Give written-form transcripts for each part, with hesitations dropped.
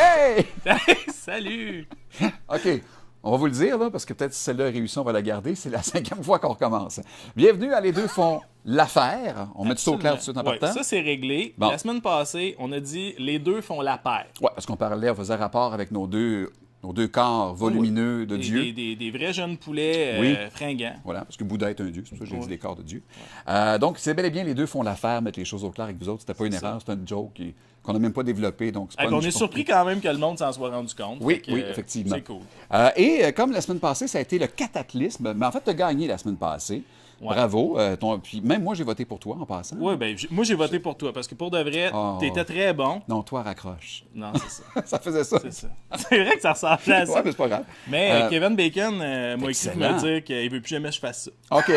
Hey! Salut! OK. On va vous le dire, là, parce que peut-être si celle-là est réussie, on va la garder. C'est la 5e fois qu'on recommence. Bienvenue à Les Deux font l'affaire. On met tout ça au clair tout de suite en Ouais, partant. ça, c'est réglé. Bon. La semaine passée, on a dit les deux font la paire. Oui, parce qu'on parlait, on faisait rapport avec nos deux corps volumineux de Dieu. Des vrais jeunes poulets Oui. fringants. Voilà, parce que Bouddha est un dieu, c'est pour ça que j'ai dit Ouais. les corps de Dieu. Donc, c'est bel et bien Les Deux font l'affaire, mettre les choses au clair avec vous autres. C'était pas une erreur, c'était une joke qu'on n'a même pas développée. Donc, c'est pas On une est surpris quand même que le monde s'en soit rendu compte. Oui, Fait que, oui, effectivement. C'est cool. Comme la semaine passée, ça a été le cataclysme, mais en fait, tu as gagné la semaine passée. Ouais. Bravo. Puis même moi, j'ai voté pour toi en passant. Oui, ben, moi, j'ai voté pour toi parce que pour de vrai, Oh. t'étais très bon. Non, toi, raccroche. Non, c'est ça. Ça faisait ça. C'est ça. C'est vrai que ça ressemblait à ça. Ouais, mais c'est pas grave. Mais Kevin Bacon m'a écrit pour excellent. me dire qu'il veut plus jamais que je fasse ça. OK.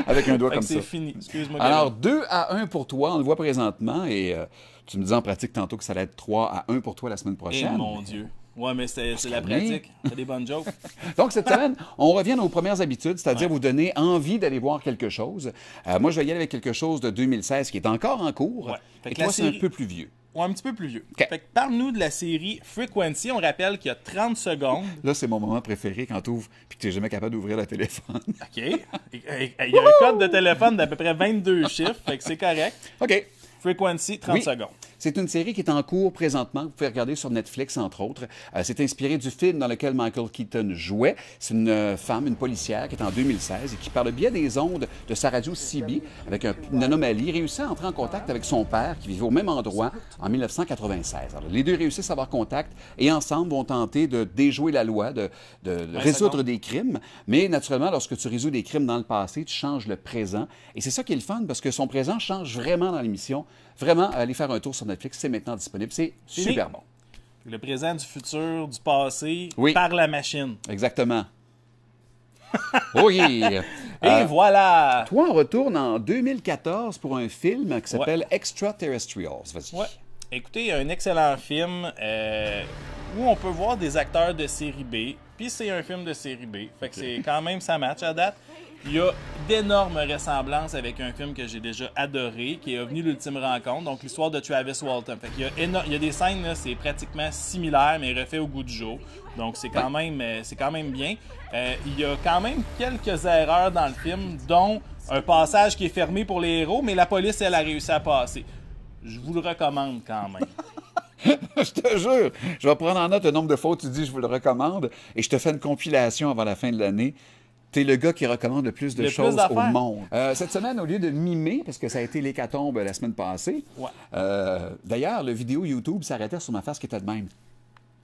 Avec un doigt Fait comme que ça. c'est fini. Excuse-moi. Alors, Kevin. 2-1 pour toi, on le voit présentement. Et tu me disais en pratique tantôt que ça allait être 3-1 pour toi la semaine Eh prochaine. mon Dieu. Ouais, mais c'est la calmer. pratique. T'as des bonnes jokes. Donc, cette semaine, on revient à nos premières habitudes, c'est-à-dire vous donner envie d'aller voir quelque chose. Moi, je vais y aller avec quelque chose de 2016 qui est encore en cours. Ouais. Fait Et que la toi, c'est série- un peu plus vieux. Ouais, un petit peu plus vieux. OK. Fait que parle-nous de la série Frequency. On rappelle qu'il y a 30 secondes. Là, c'est mon moment préféré quand tu ouvres et que tu n'es jamais capable d'ouvrir le téléphone. OK. Il y a un code de téléphone d'à peu près 22 chiffres. Fait que c'est correct. OK. Frequency, 30 Oui. secondes. C'est une série qui est en cours présentement. Vous pouvez regarder sur Netflix, entre autres. C'est inspiré du film dans lequel Michael Keaton jouait. C'est une femme, une policière, qui est en 2016 et qui, par le biais des ondes de sa radio CB, avec une anomalie, réussit à entrer en contact avec son père, qui vivait au même endroit en 1996. Alors, les deux réussissent à avoir contact et ensemble vont tenter de déjouer la loi, de résoudre secondes. des crimes. Mais naturellement, lorsque tu résous des crimes dans le passé, tu changes le présent. Et c'est ça qui est le fun, parce que son présent change vraiment dans l'émission. Vraiment, allez faire un tour sur Netflix, c'est maintenant disponible. C'est Fini. super bon. Le présent, du futur, du passé, Oui. par la machine. Exactement. Oh yeah! Et voilà! Toi, on retourne en 2014 pour un film qui s'appelle Extraterrestrials. Vas-y. Ouais. Écoutez, un excellent film où on peut voir des acteurs de série B. Puis c'est un film de série B. Fait que c'est quand même ça match à date. Il y a d'énormes ressemblances avec un film que j'ai déjà adoré, qui est Ovni l'ultime rencontre, donc l'histoire de Travis Walton. Fait qu'il y a, il y a des scènes, là, c'est pratiquement similaire, mais refait au goût du jour. Donc c'est quand même bien. Il y a quand même quelques erreurs dans le film, dont un passage qui est fermé pour les héros, mais la police, elle a réussi à passer. Je vous le recommande quand même. Je te jure, je vais prendre en note le nombre de fois où tu dis je vous le recommande et je te fais une compilation avant la fin de l'année. T'es le gars qui recommande le plus de Le plus choses au d'affaires. monde. Cette semaine, au lieu de mimer, parce que ça a été l'hécatombe la semaine passée, Ouais. d'ailleurs, le vidéo YouTube s'arrêtait sur ma face qui était de même.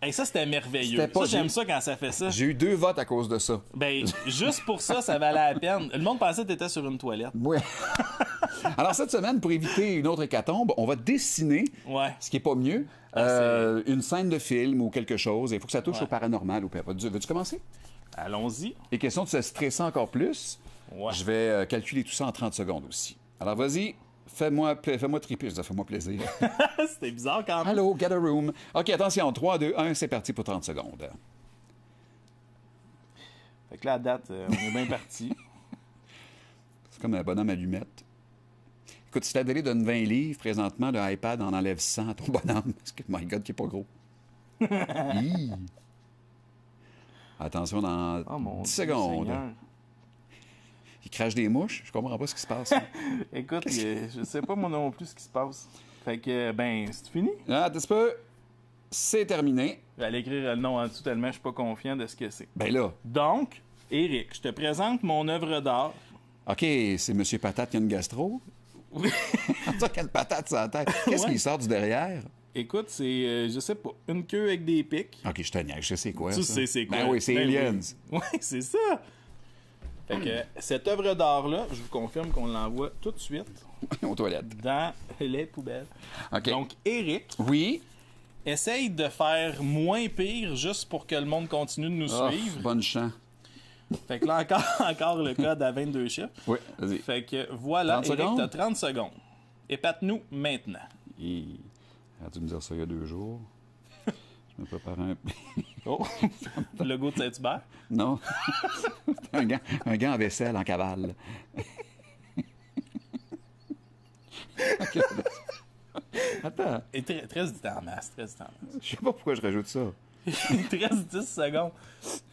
Hey, ça, c'était merveilleux. C'était pas- Ça, j'aime ça quand ça fait ça. J'ai eu 2 votes à cause de ça. Ben, juste pour ça, ça valait la peine. Le monde pensait que t'étais sur une toilette. Oui. Alors, cette semaine, pour éviter une autre hécatombe, on va dessiner, Ouais. ce qui n'est pas mieux, une scène de film ou quelque chose. Il faut que ça touche Ouais. au paranormal ou pas. Veux-tu commencer? Allons-y. Et question de se stresser encore plus, Ouais. je vais calculer tout ça en 30 secondes aussi. Alors, vas-y, fais-moi triper, je dis, fais-moi plaisir. C'était bizarre quand même. Allô, get a room. OK, attention, 3, 2, 1, c'est parti pour 30 secondes. Fait que là, à date, on est bien parti. C'est comme un bonhomme allumette. Écoute, si la télé donne 20 livres, présentement, le iPad en enlève 100 à ton bonhomme. Parce que, my God, qui est pas gros. Hi. Attention, dans Oh mon 10 Dieu, secondes. Seigneur. Il crache des mouches. Je comprends pas ce qui se passe. Écoute, je sais pas moi non plus ce qui se passe. Fait que, ben, c'est fini. Ah, attends un petit peu. C'est terminé. Je vais aller écrire le nom en dessous tellement je suis pas confiant de ce que c'est. Ben là, Donc, Eric, je te présente mon œuvre d'art. OK, c'est Monsieur Patate qui a une gastro. Oui. Ça, quelle patate sur la tête. Qu'est-ce Ouais. qui sort du derrière? Écoute, c'est, je sais pas, une queue avec des pics. OK, je te niaise, je sais quoi, Tu ça. sais c'est quoi. Ben oui, c'est Ben Aliens. Oui, c'est ça. Fait que cette œuvre d'art-là, je vous confirme qu'on l'envoie tout de suite Aux toilettes. dans les poubelles. OK. Donc, Eric, Oui. essaye de faire moins pire juste pour que le monde continue de nous Oh, suivre. bonne chance. Fait que là, encore le code à 22 chiffres. Oui, vas-y. Fait que voilà, 30 Eric, secondes? t'as 30 secondes. Épate-nous maintenant. Ah, tu me dire ça il y a 2 jours. Je me prépare un... Oh, le logo de Saint-Hubert. Non. C'est un gant en vaisselle en cavale. OK. Attends, Et 13 du temps en masse, 13 du temps en masse. je sais pas pourquoi je rajoute ça. 13-10 secondes.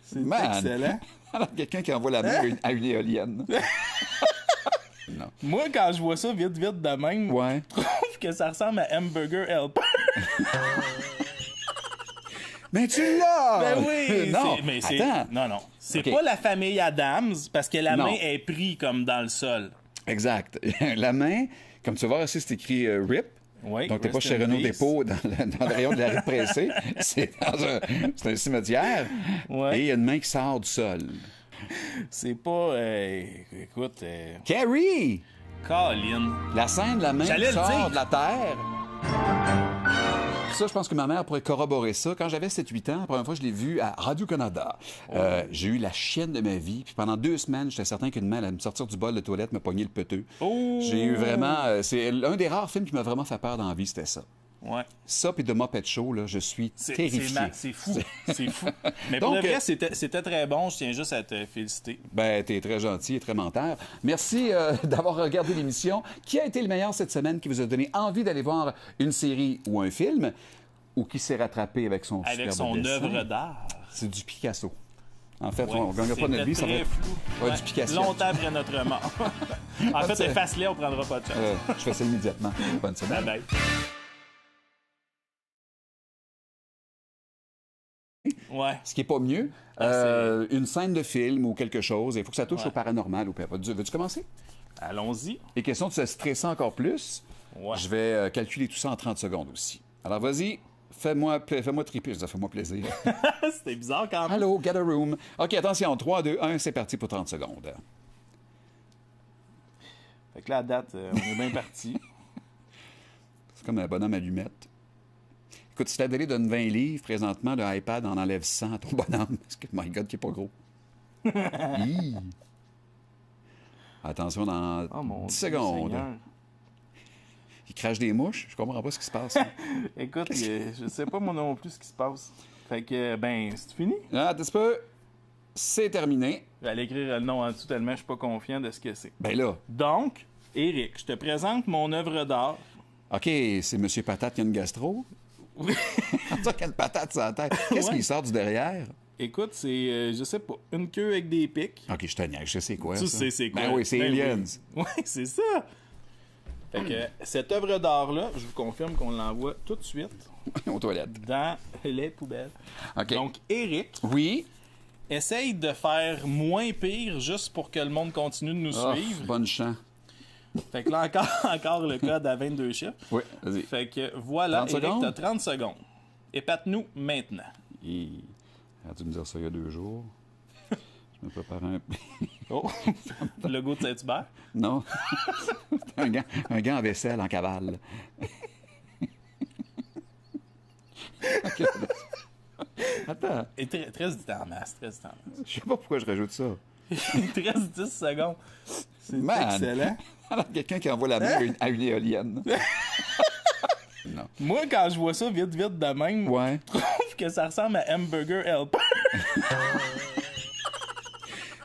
C'est Man. excellent. Alors, quelqu'un qui envoie la main à une éolienne. Non. Moi, quand je vois ça vite de même, Ouais. je trouve que ça ressemble à Hamburger Helper. Mais tu l'as! Ben oui! Non, Mais c'est... attends. Non. C'est Ok. pas la famille Adams, parce que la Non. main est prise comme dans le sol. Exact. La main, comme tu vas voir ici, c'est écrit RIP. Oui, Donc, t'es pas rest chez in Renault peace. Dépôt dans le rayon de la rue pressée. C'est un cimetière. Ouais. Et il y a une main qui sort du sol. C'est pas... écoute... Carrie! Colin. La scène de la main J'allais qui le sort dire. de la terre. Ça, je pense que ma mère pourrait corroborer ça. Quand j'avais 7-8 ans, la première fois que je l'ai vu à Radio-Canada, j'ai eu la chienne de ma vie. Puis pendant 2 semaines, j'étais certain qu'une main allait me sortir du bol de toilette, me pogner le peteux. Oh! J'ai eu vraiment... c'est un des rares films qui m'a vraiment fait peur dans la vie, c'était ça. Ouais. Ça, puis de Muppet Show, là, je suis terrifié. C'est fou. C'est fou. Mais Donc, pour le vrai, c'était très bon. Je tiens juste à te féliciter. Ben, t'es très gentil et très menteur. Merci d'avoir regardé l'émission. Qui a été le meilleur cette semaine qui vous a donné envie d'aller voir une série ou un film ou qui s'est rattrapé avec son Avec superbe son dessin? œuvre d'art. C'est du Picasso. En fait, Ouais, on ne gagnera pas notre vie, ça va très être flou. du Picasso. Longtemps après notre mort. En fait, efface-les, on prendra pas de chance. Je fais ça immédiatement. Bonne semaine. Bye bye. Ouais. Ce qui n'est pas mieux, une scène de film ou quelque chose, il faut que ça touche Ouais. au paranormal ou pas. Veux-tu commencer? Allons-y. Et question de se stresser encore plus, Ouais. je vais calculer tout ça en 30 secondes aussi. Alors vas-y, fais-moi triper, ça fais-moi plaisir. C'était bizarre quand même. Allô, get a room. OK, attention, 3, 2, 1, c'est parti pour 30 secondes. Fait que là, à date, on est bien parti. C'est comme un bonhomme allumette. Écoute, si ta délai donne 20 livres, présentement, le iPad en enlève 100 à ton bonhomme. Parce que, my God, qui est pas gros. Hi. Attention, dans Oh mon 10 Dieu, secondes. Seigneur. Il crache des mouches. Je comprends pas ce qui se passe. Écoute, je sais pas moi non plus ce qui se passe. Fait que, c'est fini? Ah, attends un petit peu. C'est terminé. Je vais aller écrire le nom en dessous tellement je suis pas confiant de ce que c'est. Ben là, Donc, Éric, je te présente mon œuvre d'art. OK, c'est M. Patate qui a une gastro. On dirait qu'il y a une patate sur la tête. Qu'est-ce Ouais. qui sort du derrière? Écoute, c'est, je sais pas, une queue avec des pics. OK, je te niaise, je sais quoi. Tu ça. sais c'est quoi. Ben oui, c'est Ben Aliens. oui. Ouais, c'est ça. Fait que cette œuvre d'art-là, je vous confirme qu'on l'envoie tout de suite Aux toilettes. dans les poubelles. OK. Donc, Éric, Oui. essaye de faire moins pire juste pour que le monde continue de nous Oh, suivre. bonne chance. Fait que là, encore le code à 22 chiffres. Oui, vas-y. Fait que voilà, 30 Éric, secondes? t'as 30 secondes. Épate-nous maintenant. Il a dû me dire ça il y a 2 jours. Je me prépare un... Oh! Le logo de Saint-Hubert. Non. un gant en vaisselle en cavale. OK. Attends, Et 13 du temps en masse, 13 du temps en masse. je sais pas pourquoi je rajoute ça. 13-10 secondes. C'est Man. excellent. Alors, quelqu'un qui envoie la main à une éolienne. Non. Moi, quand je vois ça vite de même, Ouais. je trouve que ça ressemble à Hamburger Helper.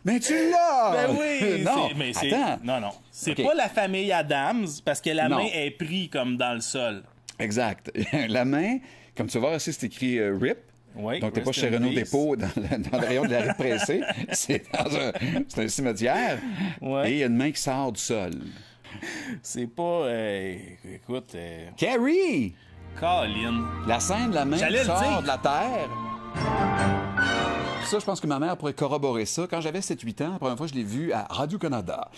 Mais tu l'as! Ben oui! Non, Mais c'est... attends. Non. C'est Ok. pas la famille Adams, parce que la Non. main est prise comme dans le sol. Exact. La main, comme tu vas voir ici, c'est écrit RIP. Oui, Donc, t'es pas rest chez in Renault peace. Dépôt dans le rayon de la rue pressée. C'est un cimetière. Ouais. Et il y a une main qui sort du sol. C'est pas... écoute... Carrie! Colin. La scène de la main J'allais qui le sort dire. de la terre. Ça, je pense que ma mère pourrait corroborer ça. Quand j'avais 7-8 ans, la première fois que je l'ai vu à Radio-Canada,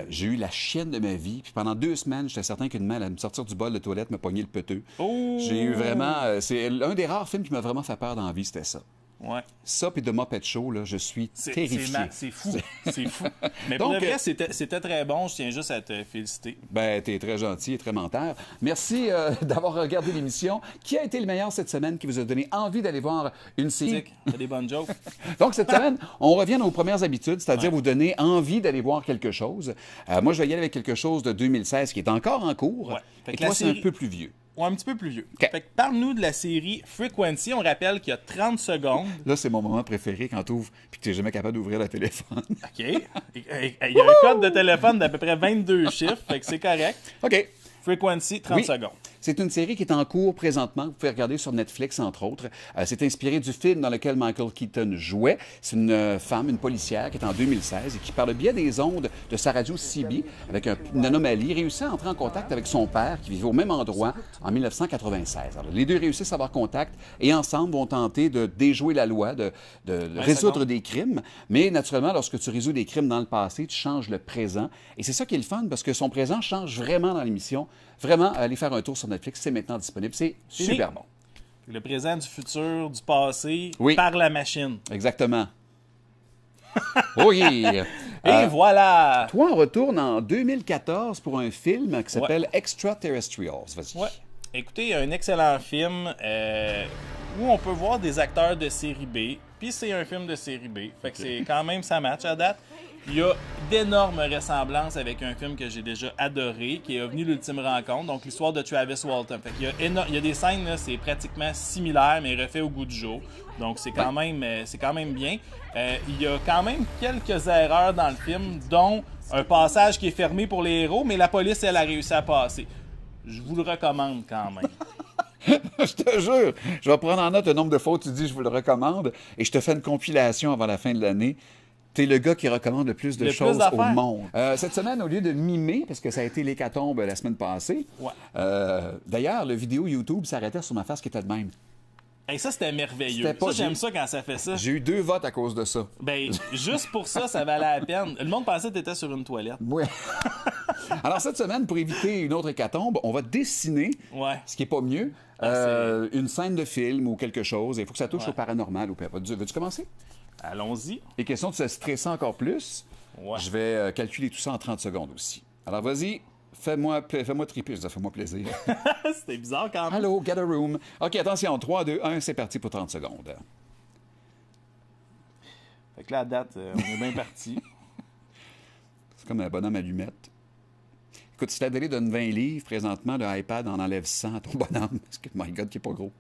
j'ai eu la chienne de ma vie. Puis pendant 2 semaines, j'étais certain qu'une main allait me sortir du bol de toilette, me pogner le peteux. Oh! J'ai eu vraiment... c'est un des rares films qui m'a vraiment fait peur dans la vie, c'était ça. Ouais. Ça, puis de Muppet Show, là, je suis terrifié. C'est fou. C'est fou. Mais Donc, pour le vrai, c'était très bon. Je tiens juste à te féliciter. Ben, t'es très gentil et très menteur. Merci d'avoir regardé l'émission. Qui a été le meilleur cette semaine qui vous a donné envie d'aller voir une série? Tic, t'as des bonnes jokes. Donc, cette semaine, on revient à nos premières habitudes, c'est-à-dire vous donner envie d'aller voir quelque chose. Moi, je vais y aller avec quelque chose de 2016 qui est encore en cours. Ouais. Fait Et que la toi, c'est série- un peu plus vieux. Ou un petit peu plus vieux. OK. Fait que parle-nous de la série Frequency. On rappelle qu'il y a 30 secondes. Là, c'est mon moment préféré quand tu ouvres et que tu n'es jamais capable d'ouvrir le téléphone. OK. Il y a un code de téléphone d'à peu près 22 chiffres. Fait que c'est correct. OK. Frequency, 30 Oui. secondes. C'est une série qui est en cours présentement. Vous pouvez regarder sur Netflix, entre autres. C'est inspiré du film dans lequel Michael Keaton jouait. C'est une femme, une policière, qui est en 2016 et qui, par le biais des ondes de sa radio CB, avec une anomalie, réussit à entrer en contact avec son père, qui vivait au même endroit en 1996. Alors, les deux réussissent à avoir contact et ensemble vont tenter de déjouer la loi, de résoudre des crimes. Mais naturellement, lorsque tu résous des crimes dans le passé, tu changes le présent. Et c'est ça qui est le fun, parce que son présent change vraiment dans l'émission. Vraiment, allez faire un tour sur Netflix, c'est maintenant disponible. C'est super bon. Le présent, du futur, du passé, oui. par la machine. Exactement. Oui! Et voilà! Toi, on retourne en 2014 pour un film qui s'appelle Extraterrestrials. Vas-y. Ouais. Écoutez, un excellent film où on peut voir des acteurs de série B. Puis c'est un film de série B. Fait que c'est quand même ça match à date. Il y a d'énormes ressemblances avec un film que j'ai déjà adoré, qui est Ovni l'ultime rencontre, donc l'histoire de Travis Walton. Fait qu'il y a des scènes, là, c'est pratiquement similaire, mais refait au goût du jour. Donc c'est quand même bien. Il y a quand même quelques erreurs dans le film, dont un passage qui est fermé pour les héros, mais la police, elle a réussi à passer. Je vous le recommande quand même. Je te jure, je vais prendre en note le nombre de fois où tu dis je vous le recommande et je te fais une compilation avant la fin de l'année. T'es le gars qui recommande le plus de choses au monde. Cette semaine, au lieu de mimer, parce que ça a été l'hécatombe la semaine passée, d'ailleurs, le vidéo YouTube s'arrêtait sur ma face qui était de même. Hey, ça, c'était merveilleux. Ça, j'aime ça quand ça fait ça. J'ai eu 2 votes à cause de ça. Ben, juste pour ça, ça valait la peine. Le monde pensait que t'étais sur une toilette. Oui. Alors, cette semaine, pour éviter une autre hécatombe, on va dessiner, ce qui n'est pas mieux, une scène de film ou quelque chose. Il faut que ça touche au paranormal. Veux-tu commencer? Allons-y. Et question de se stresser encore plus, je vais calculer tout ça en 30 secondes aussi. Alors, vas-y. Fais-moi triper, fais-moi plaisir. C'était bizarre quand même. Allô, get a room. OK, attention, 3, 2, 1, c'est parti pour 30 secondes. Fait que là, à date, on est bien parti. C'est comme un bonhomme allumette. Écoute, si la télé donne 20 livres, présentement, le iPad en enlève 100 à ton bonhomme. Parce que, my God, qui est pas gros.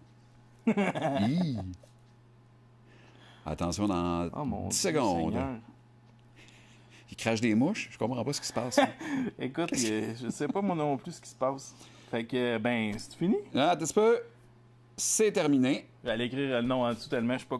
Attention, dans 10 secondes. Seigneur. Il crache des mouches. Je comprends pas ce qui se passe. Écoute, je sais pas moi non plus ce qui se passe. Fait que, c'est fini? Ah, t'es peu. C'est terminé. Je vais aller écrire le nom en dessous tellement je suis pas